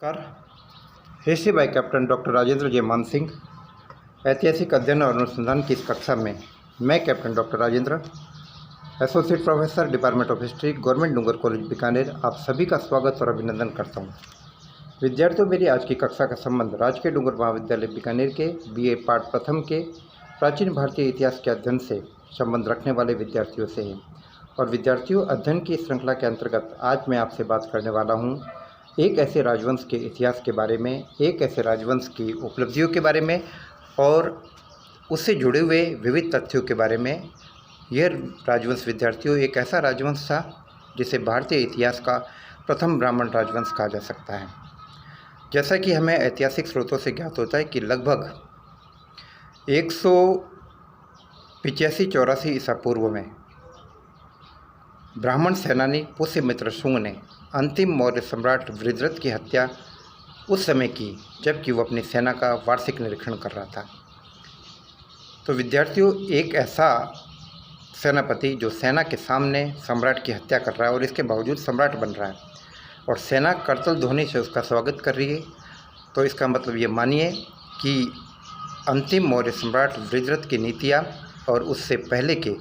नमस्कार। History by captain doctor Rajendra J Mann Singh. ऐतिहासिक अध्ययन और अनुसंधान की इस कक्षा में मैं captain doctor Rajendra, associate professor, department of history, government Dungar college Bikaner, आप सभी का स्वागत और अभिनंदन करता हूं। विद्यार्थियों, मेरी आज की कक्षा का संबंध राजकीय डूंगर महाविद्यालय बीकानेर के बीए पाठ प्रथम के प्राचीन भारतीय इतिहास के अध्ययन से संबंध रखने वाले विद्यार्थियों से है। और विद्यार्थियों, अध्ययन की श्रृंखला के अंतर्गत आज मैं आपसे बात करने वाला हूँ एक ऐसे राजवंश के इतिहास के बारे में, एक ऐसे राजवंश की उपलब्धियों के बारे में और उससे जुड़े हुए विविध तथ्यों के बारे में। यह राजवंश, विद्यार्थियों, एक ऐसा राजवंश था जिसे भारतीय इतिहास का प्रथम ब्राह्मण राजवंश कहा जा सकता है। जैसा कि हमें ऐतिहासिक स्रोतों से ज्ञात होता है कि लगभग 185-84 ईसा पूर्व में ब्राह्मण सेनानी पुष्यमित्र शुंग ने अंतिम मौर्य सम्राट वृषद्रथ की हत्या उस समय की जबकि वो अपनी सेना का वार्षिक निरीक्षण कर रहा था। तो विद्यार्थियों, एक ऐसा सेनापति जो सेना के सामने सम्राट की हत्या कर रहा है और इसके बावजूद सम्राट बन रहा है और सेना करतल ध्वनि से उसका स्वागत कर रही है, तो इसका मतलब ये मानिए कि अंतिम मौर्य सम्राट वृषद्रथ की नीतियाँ और उससे पहले के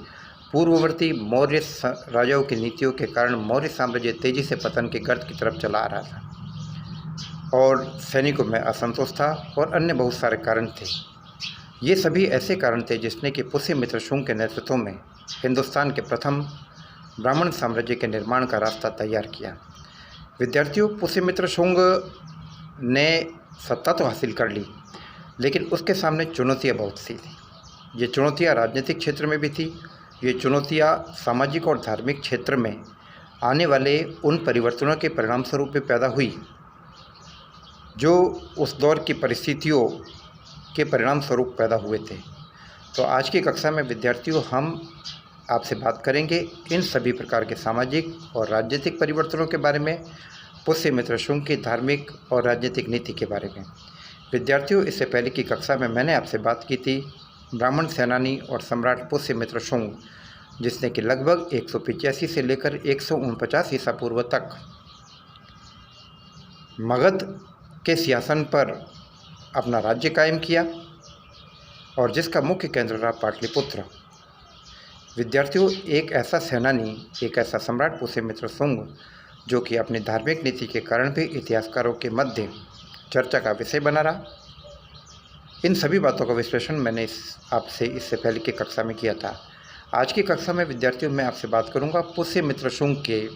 पूर्ववर्ती मौर्य राजाओं की नीतियों के कारण मौर्य साम्राज्य तेजी से पतन के गर्त की तरफ चला आ रहा था और सैनिकों में असंतोष था और अन्य बहुत सारे कारण थे। ये सभी ऐसे कारण थे जिसने कि पुष्यमित्र शुंग के नेतृत्व में हिंदुस्तान के प्रथम ब्राह्मण साम्राज्य के निर्माण का रास्ता तैयार किया। विद्यार्थियों, पुष्यमित्र शुंग ने सत्ता तो हासिल कर ली, लेकिन उसके सामने चुनौतियाँ बहुत सी थी। ये चुनौतियाँ राजनीतिक क्षेत्र में भी थी। ये चुनौतियाँ सामाजिक और धार्मिक क्षेत्र में आने वाले उन परिवर्तनों के परिणामस्वरूप भी पैदा हुई जो उस दौर की परिस्थितियों के परिणाम स्वरूप पैदा हुए थे। तो आज की कक्षा में विद्यार्थियों, हम आपसे बात करेंगे इन सभी प्रकार के सामाजिक और राजनीतिक परिवर्तनों के बारे में, पुष्यमित्र शुंग की धार्मिक और राजनीतिक नीति के बारे में। विद्यार्थियों, इससे पहले की कक्षा में मैंने आपसे बात की थी ब्राह्मण सेनानी और सम्राट पुष्यमित्र शुंग, जिसने कि लगभग 185 से लेकर 149 ईसा पूर्व तक मगध के सिंहासन पर अपना राज्य कायम किया और जिसका मुख्य केंद्र रहा पाटलिपुत्र। विद्यार्थियों, एक ऐसा सेनानी, एक ऐसा सम्राट पुष्यमित्र शुंग जो कि अपनी धार्मिक नीति के कारण भी इतिहासकारों के मध्य चर्चा का विषय बना रहा। इन सभी बातों का विश्लेषण मैंने आपसे इससे पहले की कक्षा में किया था। आज की कक्षा में विद्यार्थियों, मैं आपसे बात करूंगा पुष्यमित्र शुंग के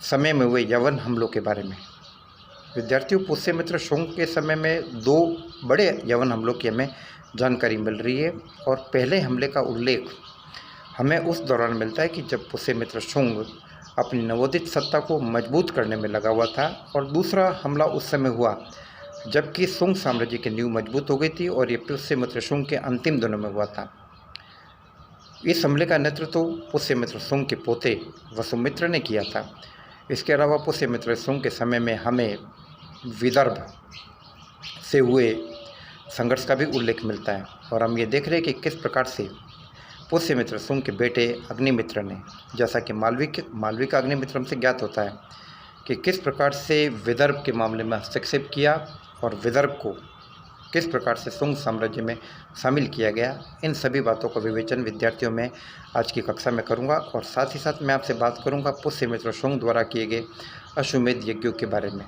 समय में हुए यवन हमलों के बारे में। विद्यार्थियों, पुष्यमित्र शुंग के समय में दो बड़े यवन हमलों की हमें जानकारी मिल रही है और पहले हमले का उल्लेख हमें उस दौरान मिलता है कि जब पुष्यमित्र शुंग अपनी नवोदित सत्ता को मजबूत करने में लगा हुआ था, और दूसरा हमला उस समय हुआ जबकि शुंग साम्राज्य की नींव मजबूत हो गई थी और ये पुष्यमित्र शुंग के अंतिम दिनों में हुआ था। इस हमले का नेतृत्व पुष्यमित्र शुंग के पोते वसुमित्र ने किया था। इसके अलावा पुष्यमित्र शुंग के समय में हमें विदर्भ से हुए संघर्ष का भी उल्लेख मिलता है और हम ये देख रहे हैं कि किस प्रकार से पुष्यमित्र शुंग के बेटे अग्निमित्र ने, जैसा कि मालवी का अग्निमित्र हमसे ज्ञात होता है, कि किस प्रकार से विदर्भ के मामले में हस्तक्षेप किया और विदर्भ को किस प्रकार से शुंग साम्राज्य में शामिल किया गया। इन सभी बातों का विवेचन विद्यार्थियों में आज की कक्षा में करूंगा और साथ ही साथ मैं आपसे बात करूंगा पुष्यमित्र शुंग द्वारा किए गए अश्वमेध यज्ञों के बारे में।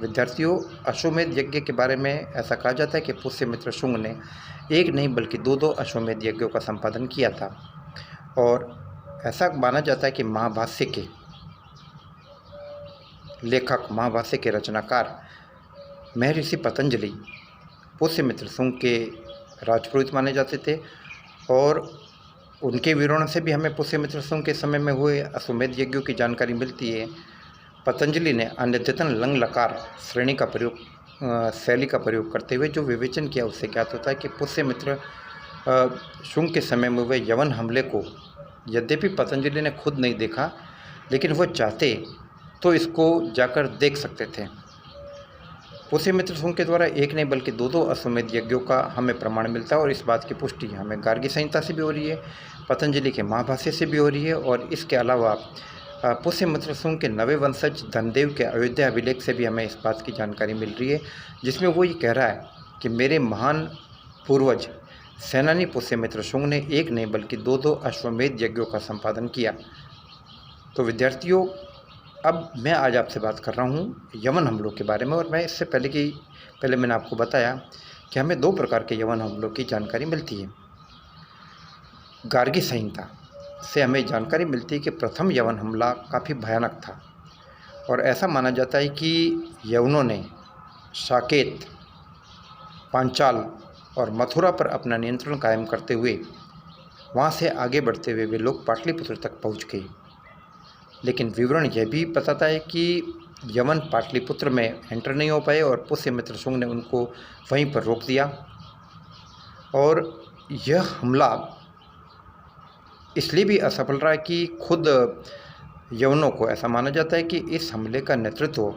विद्यार्थियों, अश्वमेध यज्ञ के बारे में ऐसा कहा जाता है कि पुष्यमित्र शुंग ने एक नहीं बल्कि दो अश्वमेध यज्ञों का संपादन किया था और ऐसा माना जाता है कि महाभाष्य के लेखक, महाभाष्य के रचनाकार महर्षि पतंजलि पुष्यमित्र शुंग के राजपुरोहित माने जाते थे और उनके विवरण से भी हमें पुष्यमित्र शुंग के समय में हुए अश्वमेध यज्ञों की जानकारी मिलती है। पतंजलि ने अनिद्यतन लंग लकार श्रेणी का प्रयोग, शैली का प्रयोग करते हुए जो विवेचन किया, उससे ज्ञात होता है कि पुष्यमित्र शुंग के समय में हुए यवन हमले को यद्यपि पतंजलि ने खुद नहीं देखा, लेकिन वो चाहते तो इसको जाकर देख सकते थे। पुष्यमित्र शुंग के द्वारा एक नहीं बल्कि दो अश्वमेध यज्ञों का हमें प्रमाण मिलता है और इस बात की पुष्टि हमें गार्गी संहिता से भी हो रही है, पतंजलि के महाभाष्य से भी हो रही है और इसके अलावा पुष्यमित्र शुंग के नवे वंशज धनदेव के अयोध्या अभिलेख से भी हमें इस बात की जानकारी मिल रही है, जिसमें वो ये कह रहा है कि मेरे महान पूर्वज सेनानी पुष्यमित्र शुंग ने एक नहीं बल्कि दो दो अश्वमेध यज्ञों का संपादन किया। तो विद्यार्थियों, अब मैं आज आपसे बात कर रहा हूँ यवन हमलों के बारे में। और मैं इससे पहले मैंने आपको बताया कि हमें दो प्रकार के यवन हमलों की जानकारी मिलती है। गार्गी संहिता से हमें जानकारी मिलती है कि प्रथम यवन हमला काफ़ी भयानक था और ऐसा माना जाता है कि यवनों ने साकेत, पांचाल और मथुरा पर अपना नियंत्रण कायम करते हुए वहाँ से आगे बढ़ते हुए वे लोग पाटलिपुत्र तक पहुँच गए। लेकिन विवरण यह भी बताता है कि यवन पाटलिपुत्र में एंटर नहीं हो पाए और पुष्यमित्र शुंग ने उनको वहीं पर रोक दिया। और यह हमला इसलिए भी असफल रहा कि खुद यवनों को ऐसा माना जाता है कि इस हमले का नेतृत्व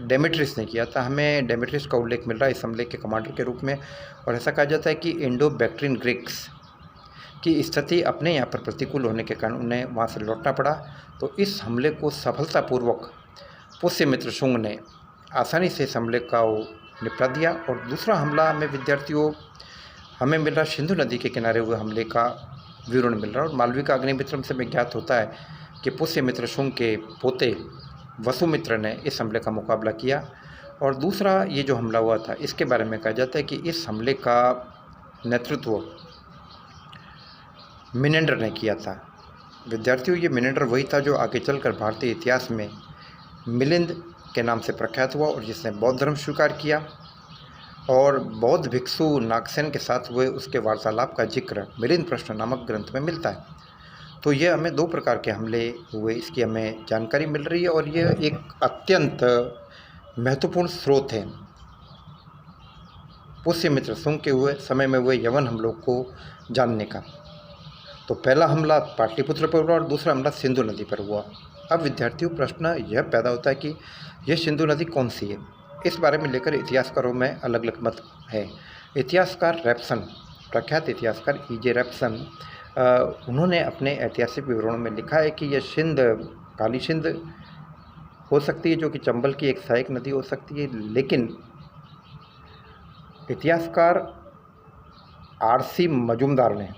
डेमेट्रियस ने किया था। हमें डेमेट्रियस का उल्लेख मिल रहा है इस हमले के कमांडर के रूप में। और ऐसा कहा जाता है कि इंडो बैक्ट्रियन ग्रीक्स की स्थिति अपने यहाँ पर प्रतिकूल होने के कारण उन्हें वहाँ से लौटना पड़ा। तो इस हमले को सफलतापूर्वक पुष्यमित्र शुंग ने आसानी से इस हमले का निपटा दिया। और दूसरा हमला में विद्यार्थियों हमें मिल रहा सिंधु नदी के किनारे हुए हमले का विवरण मिल रहा है। और मालविका अग्निमित्रम से में ज्ञात होता है कि पुष्यमित्र शुंग के पोते वसुमित्र ने इस हमले का मुकाबला किया। और दूसरा ये जो हमला हुआ था इसके बारे में कहा जाता है कि इस हमले का नेतृत्व मिनेंडर ने किया था। विद्यार्थियों, ये मिनेंडर वही था जो आगे चलकर भारतीय इतिहास में मिलिंद के नाम से प्रख्यात हुआ और जिसने बौद्ध धर्म स्वीकार किया। और बौद्ध भिक्षु नागसेन के साथ हुए उसके वार्तालाप का जिक्र मिलिंद प्रश्न नामक ग्रंथ में मिलता है। तो ये हमें दो प्रकार के हमले हुए इसकी हमें जानकारी मिल रही है और यह एक अत्यंत महत्वपूर्ण स्रोत है पुष्यमित्र शुंग के हुए समय में हुए यवन हमलों को जानने का। तो पहला हमला पाटलिपुत्र पर हुआ और दूसरा हमला सिंधु नदी पर हुआ। अब विद्यार्थियों, प्रश्न यह पैदा होता है कि यह सिंधु नदी कौन सी है। इस बारे में लेकर इतिहासकारों में अलग अलग मत है। इतिहासकार रेप्सन, प्रख्यात इतिहासकार E.J. रेप्सन, उन्होंने अपने ऐतिहासिक विवरणों में लिखा है कि यह सिंध काली सिंध हो सकती है जो कि चंबल की एक सहायक नदी हो सकती है। लेकिन इतिहासकार R.C. मजूमदार ने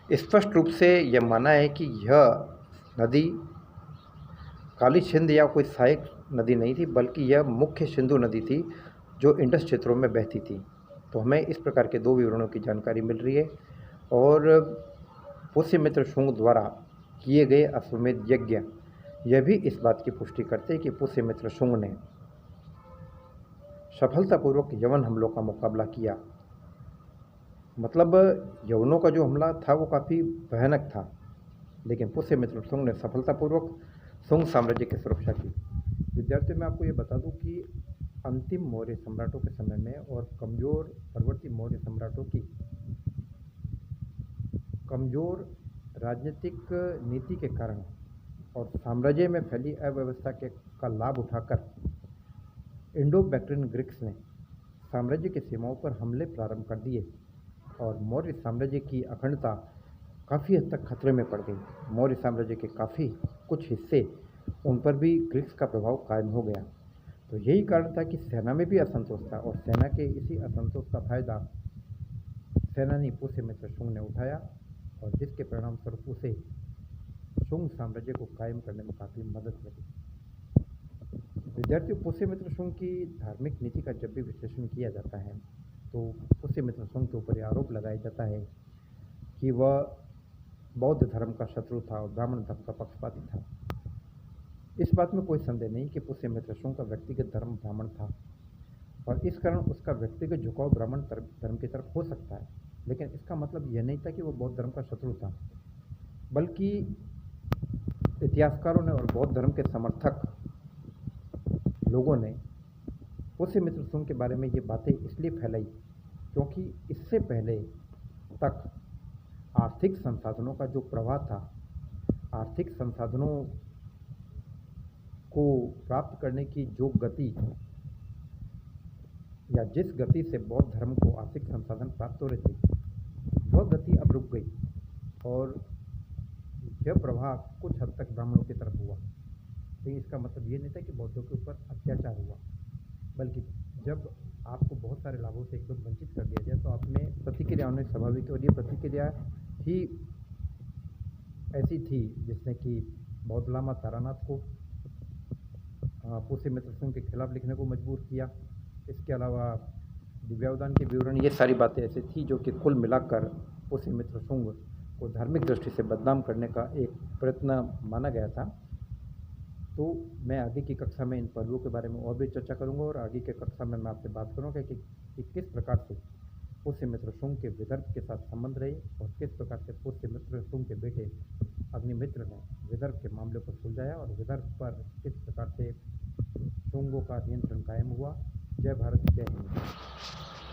स्पष्ट रूप से यह माना है कि यह नदी काली सिंध या कोई सहायक नदी नहीं थी, बल्कि यह मुख्य सिंधु नदी थी जो इंडस क्षेत्रों में बहती थी। तो हमें इस प्रकार के दो विवरणों की जानकारी मिल रही है। और पुष्यमित्र शुंग द्वारा किए गए अश्वमेध यज्ञ यह भी इस बात की पुष्टि करते हैं कि पुष्यमित्र शुंग ने सफलतापूर्वक यवन हमलों का मुकाबला किया। मतलब यवनों का जो हमला था वो काफ़ी भयानक था, लेकिन पुष्यमित्र शुंग ने सफलतापूर्वक शुंग साम्राज्य की सुरक्षा की। विद्यार्थियों, मैं आपको ये बता दूं कि अंतिम मौर्य सम्राटों के समय में और कमज़ोर परवर्ती मौर्य सम्राटों की कमज़ोर राजनीतिक नीति के कारण और साम्राज्य में फैली अव्यवस्था का लाभ उठाकर इंडो बैक्ट्रियन ग्रीक्स ने साम्राज्य की सीमाओं पर हमले प्रारंभ कर दिए और मौर्य साम्राज्य की अखंडता काफ़ी हद तक खतरे में पड़ गई। मौर्य साम्राज्य के काफ़ी कुछ हिस्से उन पर भी ग्रीक्स का प्रभाव कायम हो गया। तो यही कारण था कि सेना में भी असंतोष था और सेना के इसी असंतोष का फायदा सेनानी पुष्यमित्र शुंग ने उठाया और जिसके परिणाम स्वरूप उसे शुंग साम्राज्य को कायम करने में काफ़ी मदद मिली। विद्यार्थियों, पुष्यमित्र शुंग की धार्मिक नीति का जब भी विश्लेषण किया जाता है तो पुष्यमित्र शुंग के ऊपर आरोप लगाया जाता है कि वह बौद्ध धर्म का शत्रु था और ब्राह्मण धर्म का पक्षपाती था। इस बात में कोई संदेह नहीं कि पुष्यमित्र शुंग का व्यक्तिगत धर्म ब्राह्मण था और इस कारण उसका व्यक्तिगत झुकाव ब्राह्मण धर्म की तरफ हो सकता है, लेकिन इसका मतलब यह नहीं था कि वो बौद्ध धर्म का शत्रु था। बल्कि इतिहासकारों ने और बौद्ध धर्म के समर्थक लोगों ने पुष्यमित्र शुंग के बारे में ये बातें इसलिए फैलाई क्योंकि इससे पहले तक आर्थिक संसाधनों का जो प्रवाह था, आर्थिक संसाधनों को प्राप्त करने की जो गति या जिस गति से बौद्ध धर्म को आर्थिक संसाधन प्राप्त हो रहे थे, वह गति अब रुक गई। और यह प्रभाव कुछ हद तक ब्राह्मणों की तरफ हुआ। लेकिन इसका मतलब ये नहीं था कि बौद्धों के ऊपर अत्याचार हुआ, बल्कि जब आपको बहुत सारे लाभों से एकदम वंचित कर दिया जाए तो आप में प्रतिक्रिया होनी स्वाभाविक है। और ये प्रतिक्रिया ही ऐसी थी जिसने कि बौद्ध लामा तारानाथ को पुष्य मित्र संघ के खिलाफ लिखने को मजबूर किया। इसके अलावा दिव्यावदान के विवरण, ये सारी बातें ऐसी थी जो कि कुल मिलाकर पुष्य मित्र संघ को धार्मिक दृष्टि से बदनाम करने का एक प्रयत्न माना गया था। तो मैं आगे की कक्षा में इन पहलुओं के बारे में और भी चर्चा करूंगा और आगे की कक्षा में मैं आपसे बात करूंगा कि किस प्रकार से पुष्य मित्र संघ के विदर्भ के साथ संबंध रहे और किस प्रकार से पुष्य मित्र संघ के बेटे अग्निमित्र ने विदर्भ के मामले को सुलझाया और विदर्भ पर किस प्रकार से शुंगों का नियंत्रण कायम हुआ। जय भारत, जय हिंद।